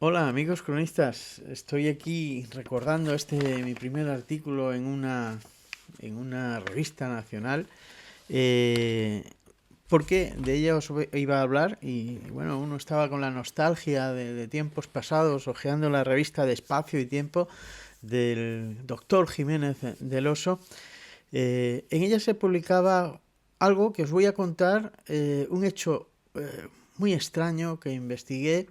Hola amigos cronistas, estoy aquí recordando mi primer artículo en una revista nacional, eh, porque de ella os iba a hablar y bueno, uno estaba con la nostalgia de tiempos pasados, hojeando la revista de Espacio y Tiempo del doctor Jiménez del Oso. En ella se publicaba algo que os voy a contar, un hecho muy extraño que investigué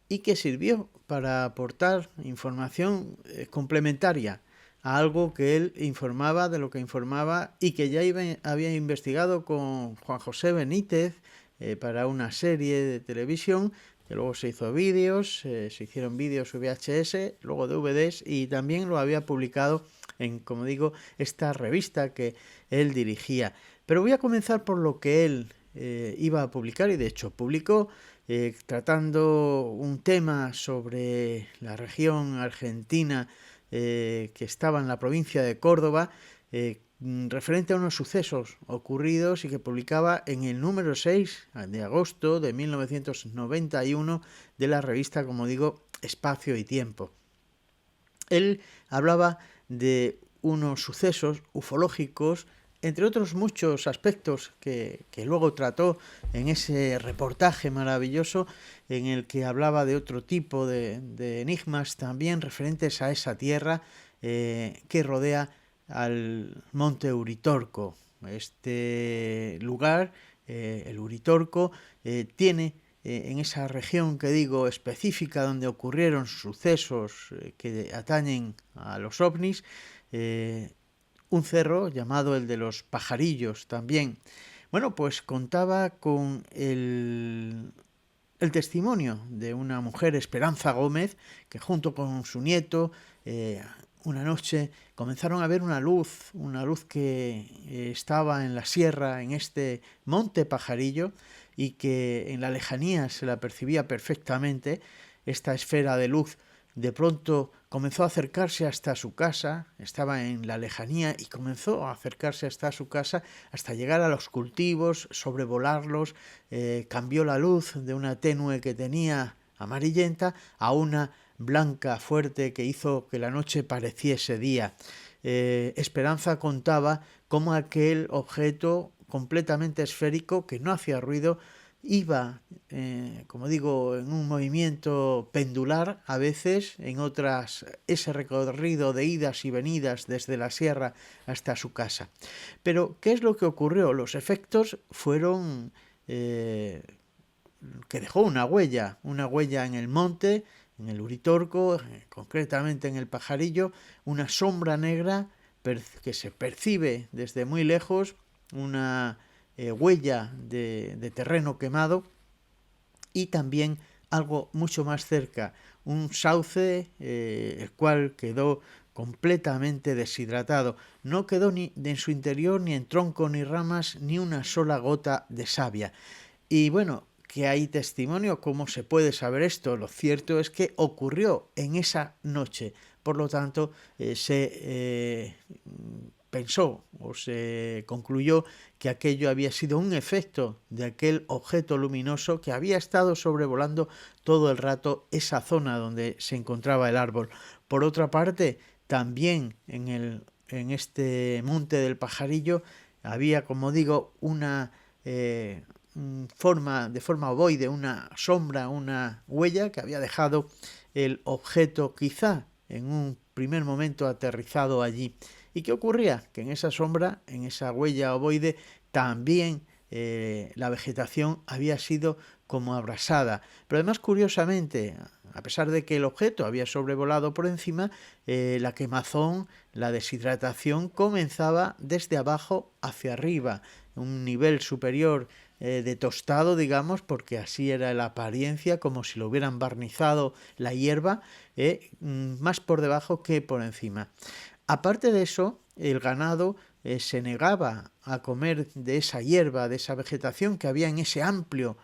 y que sirvió para aportar información complementaria a algo que él informaba de lo que informaba y que había investigado con Juan José Benítez para una serie de televisión que luego se hizo vídeos, se hicieron vídeos VHS, luego DVDs y también lo había publicado en, como digo, esta revista que él dirigía. Pero voy a comenzar por lo que él iba a publicar y de hecho publicó tratando un tema sobre la región argentina que estaba en la provincia de Córdoba, referente a unos sucesos ocurridos y que publicaba en el número 6 de agosto de 1991 de la revista, como digo, Espacio y Tiempo. Él hablaba de unos sucesos ufológicos, entre otros muchos aspectos que luego trató en ese reportaje maravilloso en el que hablaba de otro tipo de enigmas también referentes a esa tierra que rodea al monte Uritorco. Este lugar, el Uritorco, tiene en esa región que digo específica donde ocurrieron sucesos que atañen a los ovnis, un cerro llamado el de los Pajarillos también. Bueno, pues contaba con el testimonio de una mujer, Esperanza Gómez, que junto con su nieto, una noche comenzaron a ver una luz que estaba en la sierra, en este monte Pajarillo, y que en la lejanía se la percibía perfectamente, esta esfera de luz. De pronto comenzó a acercarse hasta su casa, estaba en la lejanía y comenzó a acercarse hasta su casa hasta llegar a los cultivos, sobrevolarlos, cambió la luz de una tenue que tenía amarillenta a una blanca fuerte que hizo que la noche pareciese día. Esperanza contaba cómo aquel objeto completamente esférico que no hacía ruido iba, como digo, en un movimiento pendular a veces, en otras ese recorrido de idas y venidas desde la sierra hasta su casa. Pero, ¿qué es lo que ocurrió? Los efectos fueron que dejó una huella en el monte, en el Uritorco, concretamente en el Pajarillo, una sombra negra que se percibe desde muy lejos, una huella de terreno quemado y también algo mucho más cerca, un sauce el cual quedó completamente deshidratado. No quedó ni en su interior, ni en tronco, ni ramas, ni una sola gota de savia. Y bueno, que hay testimonio, ¿cómo se puede saber esto? Lo cierto es que ocurrió en esa noche. Por lo tanto, se pensó o se concluyó que aquello había sido un efecto de aquel objeto luminoso que había estado sobrevolando todo el rato esa zona donde se encontraba el árbol. Por otra parte, también en este monte del Pajarillo había, como digo, una de forma ovoide, una sombra, una huella que había dejado el objeto quizá en un primer momento aterrizado allí. ¿Y qué ocurría? Que en esa sombra, en esa huella ovoide, también la vegetación había sido como abrasada. Pero además, curiosamente, a pesar de que el objeto había sobrevolado por encima, la quemazón, la deshidratación comenzaba desde abajo hacia arriba, un nivel superior de tostado, digamos, porque así era la apariencia, como si lo hubieran barnizado la hierba, más por debajo que por encima. Aparte de eso, el ganado se negaba a comer de esa hierba, de esa vegetación que había en ese amplio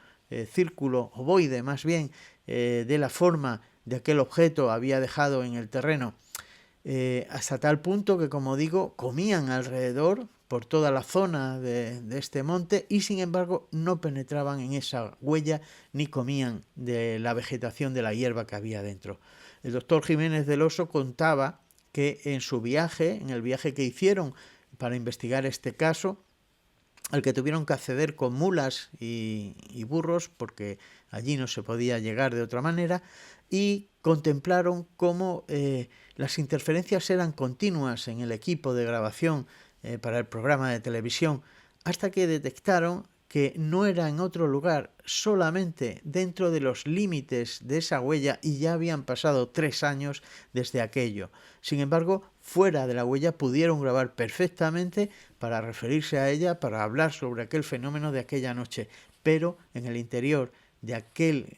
círculo ovoide, más bien, de la forma de aquel objeto había dejado en el terreno. hasta tal punto que, como digo, comían alrededor por toda la zona de este monte y sin embargo no penetraban en esa huella ni comían de la vegetación de la hierba que había dentro. El doctor Jiménez del Oso contaba que en su viaje, en el viaje que hicieron para investigar este caso, al que tuvieron que acceder con mulas y burros porque allí no se podía llegar de otra manera, y contemplaron cómo las interferencias eran continuas en el equipo de grabación para el programa de televisión, hasta que detectaron que no era en otro lugar, solamente dentro de los límites de esa huella, y ya habían pasado 3 años desde aquello. Sin embargo, fuera de la huella pudieron grabar perfectamente para referirse a ella, para hablar sobre aquel fenómeno de aquella noche, pero en el interior de aquel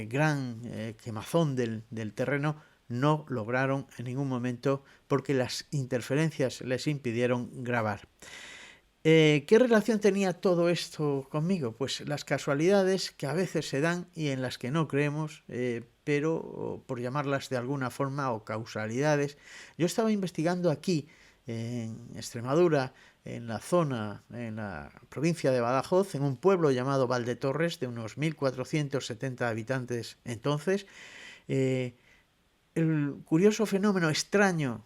gran quemazón del terreno no lograron en ningún momento porque las interferencias les impidieron grabar. ¿Qué relación tenía todo esto conmigo? Pues las casualidades que a veces se dan y en las que no creemos, pero por llamarlas de alguna forma, o causalidades. Yo estaba investigando aquí, en Extremadura, en la zona, en la provincia de Badajoz, en un pueblo llamado Valdetorres, de unos 1470 habitantes entonces, el curioso fenómeno extraño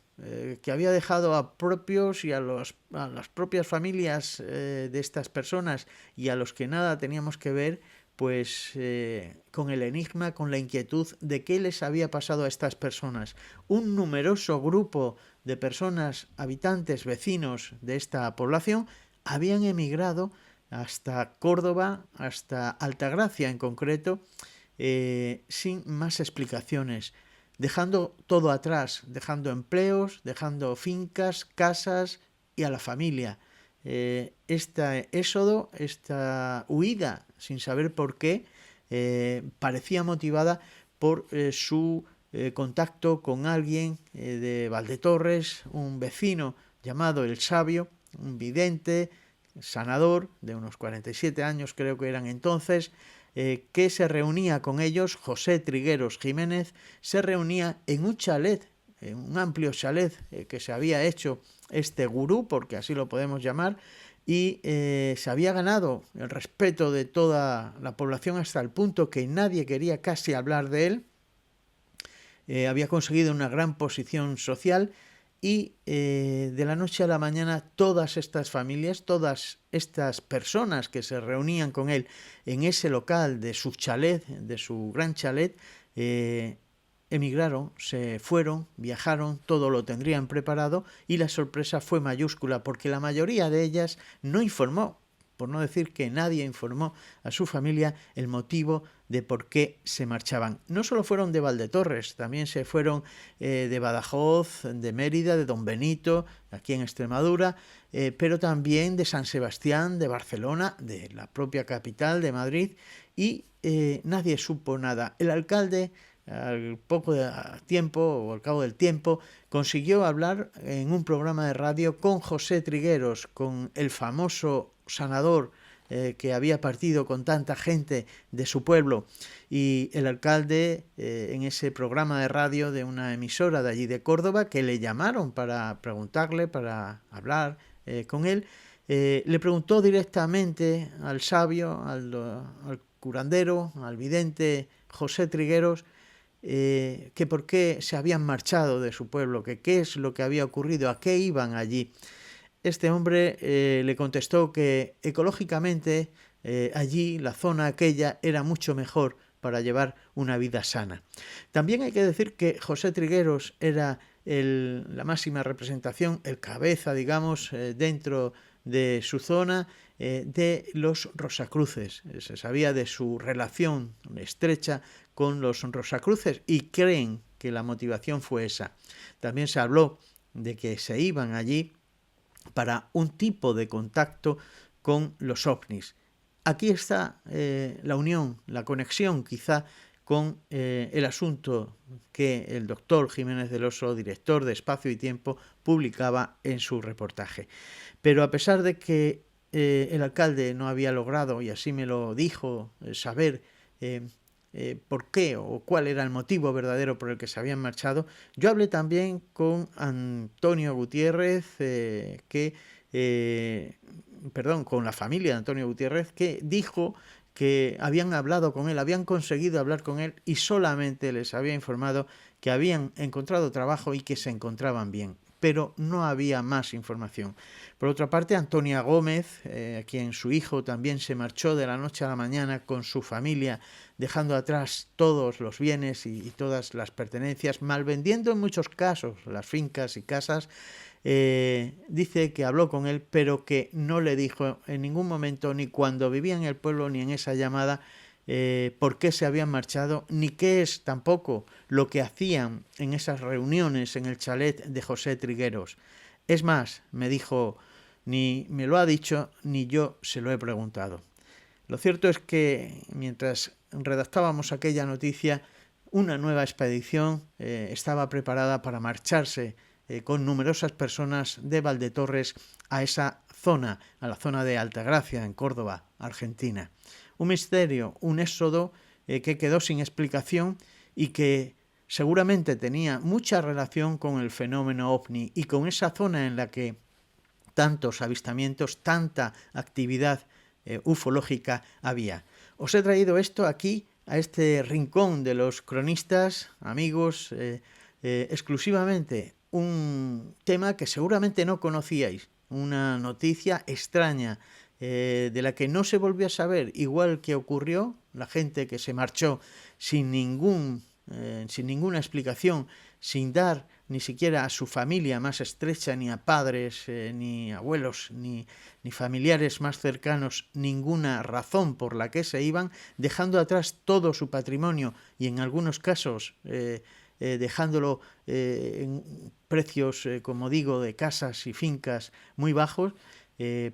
que había dejado a propios y a las propias familias de estas personas y a los que nada teníamos que ver, pues con el enigma, con la inquietud de qué les había pasado a estas personas. Un numeroso grupo de personas, habitantes, vecinos de esta población, habían emigrado hasta Córdoba, hasta Altagracia en concreto, sin más explicaciones, dejando todo atrás, dejando empleos, dejando fincas, casas y a la familia. Este éxodo, esta huida, sin saber por qué, parecía motivada por su contacto con alguien de Valdetorres, un vecino llamado El Sabio, un vidente, sanador, de unos 47 años creo que eran entonces, que se reunía con ellos. José Trigueros Jiménez se reunía en un chalet, en un amplio chalet que se había hecho este gurú, porque así lo podemos llamar, y se había ganado el respeto de toda la población hasta el punto que nadie quería casi hablar de él. Había conseguido una gran posición social y de la noche a la mañana todas estas familias, todas estas personas que se reunían con él en ese local de su chalet, de su gran chalet, emigraron, se fueron, viajaron, todo lo tendrían preparado y la sorpresa fue mayúscula porque la mayoría de ellas no informó, por no decir que nadie informó a su familia el motivo de por qué se marchaban. No solo fueron de Valdetorres, también se fueron de Badajoz, de Mérida, de Don Benito, aquí en Extremadura, pero también de San Sebastián, de Barcelona, de la propia capital, de Madrid, y nadie supo nada. El alcalde, al poco de tiempo, o al cabo del tiempo, consiguió hablar en un programa de radio con José Trigueros, con el famoso sanador que había partido con tanta gente de su pueblo, y el alcalde en ese programa de radio de una emisora de allí de Córdoba, que le llamaron para preguntarle, para hablar con él, le preguntó directamente al sabio, al curandero, al vidente José Trigueros, que por qué se habían marchado de su pueblo, que qué es lo que había ocurrido, a qué iban allí. Este hombre le contestó que ecológicamente allí, la zona aquella, era mucho mejor para llevar una vida sana. También hay que decir que José Trigueros era la máxima representación, el cabeza, digamos, dentro de su zona, de los Rosacruces. Se sabía de su relación estrecha con los Rosacruces y creen que la motivación fue esa. También se habló de que se iban allí para un tipo de contacto con los ovnis. Aquí está la unión, la conexión quizá con el asunto que el doctor Jiménez del Oso, director de Espacio y Tiempo, publicaba en su reportaje. Pero a pesar de que el alcalde no había logrado, y así me lo dijo, saber por qué o cuál era el motivo verdadero por el que se habían marchado, yo hablé también con Antonio Gutiérrez, con la familia de Antonio Gutiérrez, que dijo que habían hablado con él, habían conseguido hablar con él y solamente les había informado que habían encontrado trabajo y que se encontraban bien, pero no había más información. Por otra parte, Antonia Gómez, a quien su hijo también se marchó de la noche a la mañana con su familia, dejando atrás todos los bienes y todas las pertenencias, malvendiendo en muchos casos las fincas y casas, dice que habló con él, pero que no le dijo en ningún momento, ni cuando vivía en el pueblo, ni en esa llamada, por qué se habían marchado, ni qué es tampoco lo que hacían en esas reuniones en el chalet de José Trigueros. Es más, me dijo, ni me lo ha dicho, ni yo se lo he preguntado. Lo cierto es que mientras redactábamos aquella noticia, una nueva expedición estaba preparada para marcharse con numerosas personas de Valdetorres a esa zona, a la zona de Altagracia, en Córdoba, Argentina. Un misterio, un éxodo que quedó sin explicación y que seguramente tenía mucha relación con el fenómeno OVNI y con esa zona en la que tantos avistamientos, tanta actividad ufológica había. Os he traído esto aquí, a este rincón de los cronistas, amigos, exclusivamente un tema que seguramente no conocíais, una noticia extraña, de la que no se volvió a saber, igual que ocurrió, la gente que se marchó sin ninguna explicación, sin dar ni siquiera a su familia más estrecha, ni a padres, ni abuelos, ni familiares más cercanos, ninguna razón por la que se iban, dejando atrás todo su patrimonio y en algunos casos dejándolo en precios, como digo, de casas y fincas muy bajos,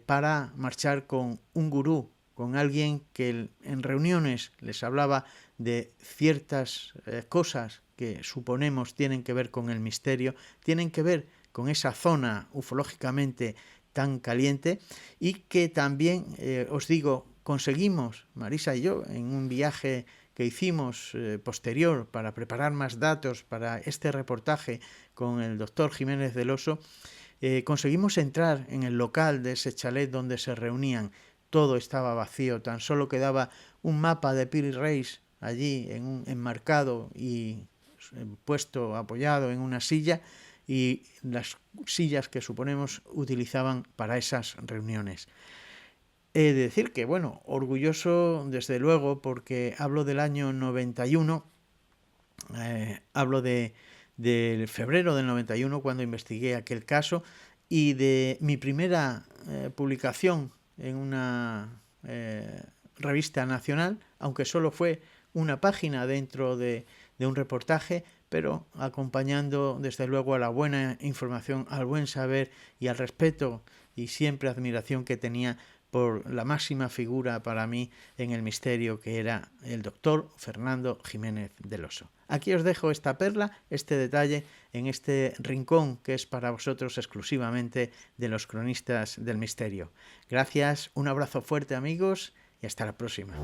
para marchar con un gurú, con alguien que en reuniones les hablaba de ciertas cosas que suponemos tienen que ver con el misterio, tienen que ver con esa zona ufológicamente tan caliente y que también, os digo, conseguimos, Marisa y yo, en un viaje que hicimos posterior para preparar más datos para este reportaje con el doctor Jiménez del Oso, conseguimos entrar en el local de ese chalet donde se reunían. Todo estaba vacío, tan solo quedaba un mapa de Piri Reis allí enmarcado y puesto, apoyado en una silla, y las sillas que suponemos utilizaban para esas reuniones. He de decir que, bueno, orgulloso desde luego porque hablo del año 91, hablo del febrero del 91 cuando investigué aquel caso y de mi primera publicación en una revista nacional, aunque solo fue una página dentro de un reportaje, pero acompañando desde luego a la buena información, al buen saber y al respeto y siempre admiración que tenía por la máxima figura para mí en el misterio, que era el doctor Fernando Jiménez del Oso. Aquí os dejo esta perla, este detalle, en este rincón que es para vosotros exclusivamente de los cronistas del misterio. Gracias, un abrazo fuerte amigos y hasta la próxima.